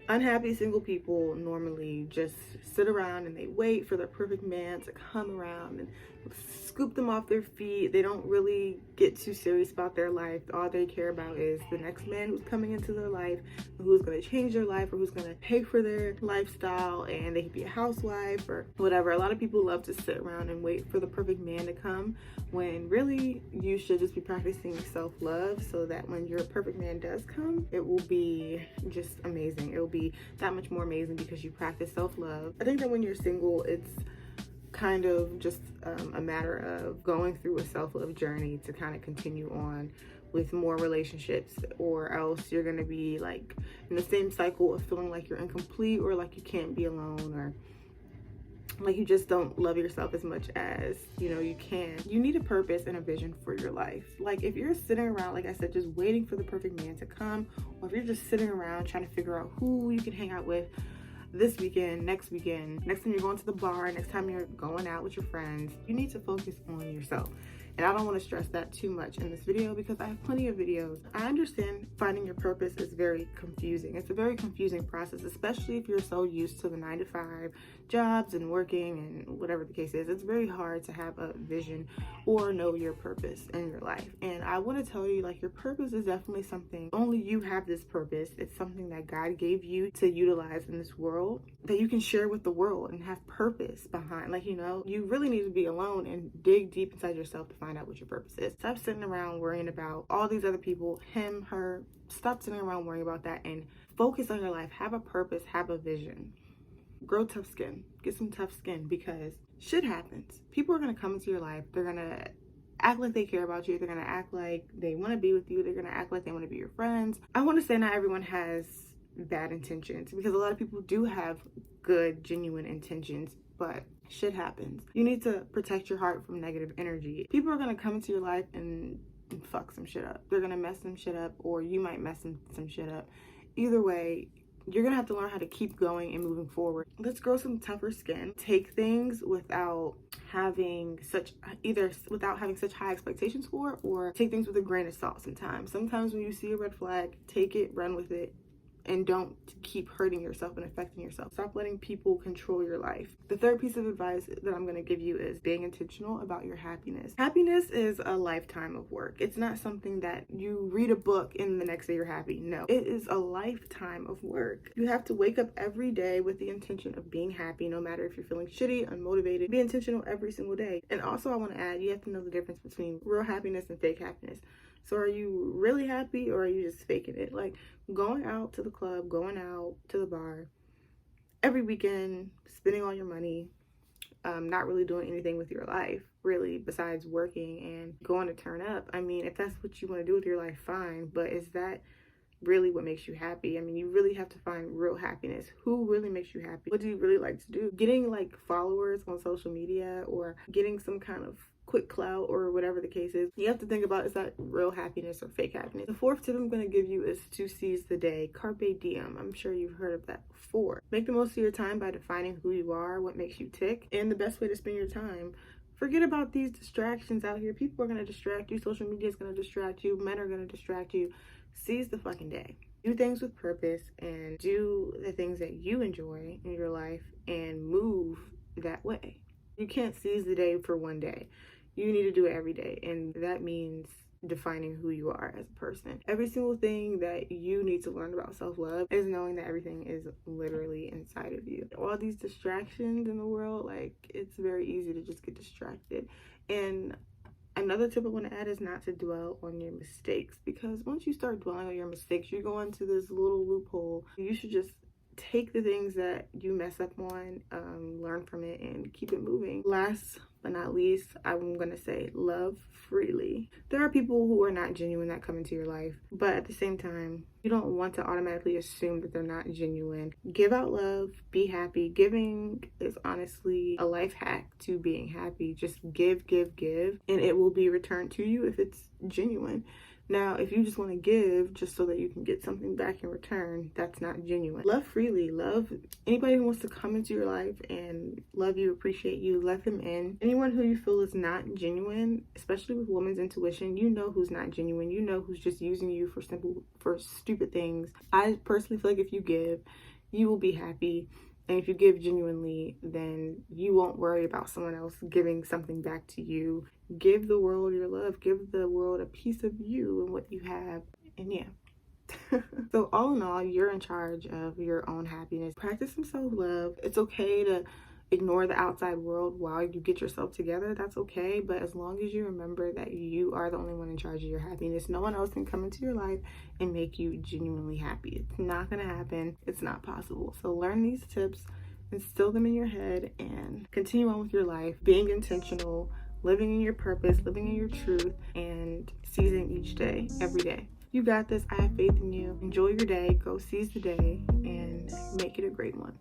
Unhappy single people normally just sit around and they wait for their perfect man to come around and scoop them off their feet. They don't really get too serious about their life. All they care about is the next man who's coming into their life, who's going to change their life, or who's going to pay for their lifestyle, and they could be a housewife or whatever. A lot of people love to sit around and wait for the perfect man to come, when really you should just be practicing self-love, so that when your perfect man does come, it will be just amazing. It will be that much more amazing because you practice self-love. I think that when you're single, it's kind of just a matter of going through a self-love journey to kind of continue on with more relationships, or else you're going to be like in the same cycle of feeling like you're incomplete, or like you can't be alone, or like you just don't love yourself as much as you can. You need a purpose and a vision for your life. Like if you're sitting around, like I said, just waiting for the perfect man to come, or if you're just sitting around trying to figure out who you can hang out with this weekend, next time you're going to the bar, next time you're going out with your friends, you need to focus on yourself. And I don't want to stress that too much in this video because I have plenty of videos. I understand finding your purpose is very confusing. It's a very confusing process, especially if you're so used to the 9-to-5 jobs and working and whatever the case is. It's very hard to have a vision or know your purpose in your life. And I want to tell you, like, your purpose is definitely something, only you have this purpose. It's something that God gave you to utilize in this world that you can share with the world and have purpose behind. Like, you really need to be alone and dig deep inside yourself to find out what your purpose is. Stop sitting around worrying about all these other people, him, her. Stop sitting around worrying about that and focus on your life. Have a purpose, have a vision. Grow tough skin. Get some tough skin, because shit happens. People are going to come into your life. They're going to act like they care about you. They're going to act like they want to be with you. They're going to act like they want to be your friends. I want to say not everyone has bad intentions, because a lot of people do have good, genuine intentions, but shit happens. You need to protect your heart from negative energy. People are going to come into your life and fuck some shit up. They're going to mess some shit up, or you might mess some shit up. Either way, you're gonna have to learn how to keep going and moving forward. Let's grow some tougher skin. Take things without having such high expectations for, or take things with a grain of salt sometimes. Sometimes when you see a red flag, take it, run with it, and don't keep hurting yourself and affecting yourself. Stop letting people control your life. The third piece of advice that I'm going to give you is being intentional about your happiness. Happiness is a lifetime of work. It's not something that you read a book and the next day you're happy. No, it is a lifetime of work. You have to wake up every day with the intention of being happy, no matter if you're feeling shitty, unmotivated. Be intentional every single day. And also I want to add, you have to know the difference between real happiness and fake happiness. So are you really happy, or are you just faking it? Like going out to the club, going out to the bar every weekend, spending all your money, not really doing anything with your life, really, besides working and going to turn up. I mean, if that's what you want to do with your life, fine. But is that really what makes you happy? I mean, you really have to find real happiness. Who really makes you happy? What do you really like to do? Getting like followers on social media, or getting some kind of quick clout, or whatever the case is, you have to think about, is that real happiness or fake happiness? The fourth tip I'm going to give you is to seize the day. Carpe diem. I'm sure you've heard of that before. Make the most of your time by defining who you are, what makes you tick, and the best way to spend your time. Forget about these distractions out here. People are going to distract you. Social media is going to distract you. Men are going to distract you. Seize the fucking day. Do things with purpose, and do the things that you enjoy in your life, and move that way. You can't seize the day for one day. You need to do it every day, and that means defining who you are as a person. Every single thing that you need to learn about self-love is knowing that everything is literally inside of you. All these distractions in the world, like, it's very easy to just get distracted. And another tip I want to add is not to dwell on your mistakes, because once you start dwelling on your mistakes, you go into this little loophole. You should just take the things that you mess up on, learn from it, and keep it moving. Last but not least, I'm gonna say love freely. There are people who are not genuine that come into your life, but at the same time, you don't want to automatically assume that they're not genuine. Give out love, be happy. Giving is honestly a life hack to being happy. Just give, and it will be returned to you if it's genuine. Now, if you just want to give just so that you can get something back in return, that's not genuine. Love freely. Love anybody who wants to come into your life and love you, appreciate you, let them in. Anyone who you feel is not genuine, especially with women's intuition, you know who's not genuine. You know who's just using you for stupid things. I personally feel like if you give, you will be happy. And if you give genuinely, then you won't worry about someone else giving something back to you. Give the world your love. Give the world a piece of you and what you have. And yeah. So all in all, you're in charge of your own happiness. Practice some self-love. It's okay to ignore the outside world while you get yourself together. That's okay. But as long as you remember that you are the only one in charge of your happiness, no one else can come into your life and make you genuinely happy. It's not going to happen. It's not possible. So learn these tips, instill them in your head, and continue on with your life, being intentional, living in your purpose, living in your truth, and seizing each day, every day. You got this. I have faith in you. Enjoy your day. Go seize the day and make it a great one.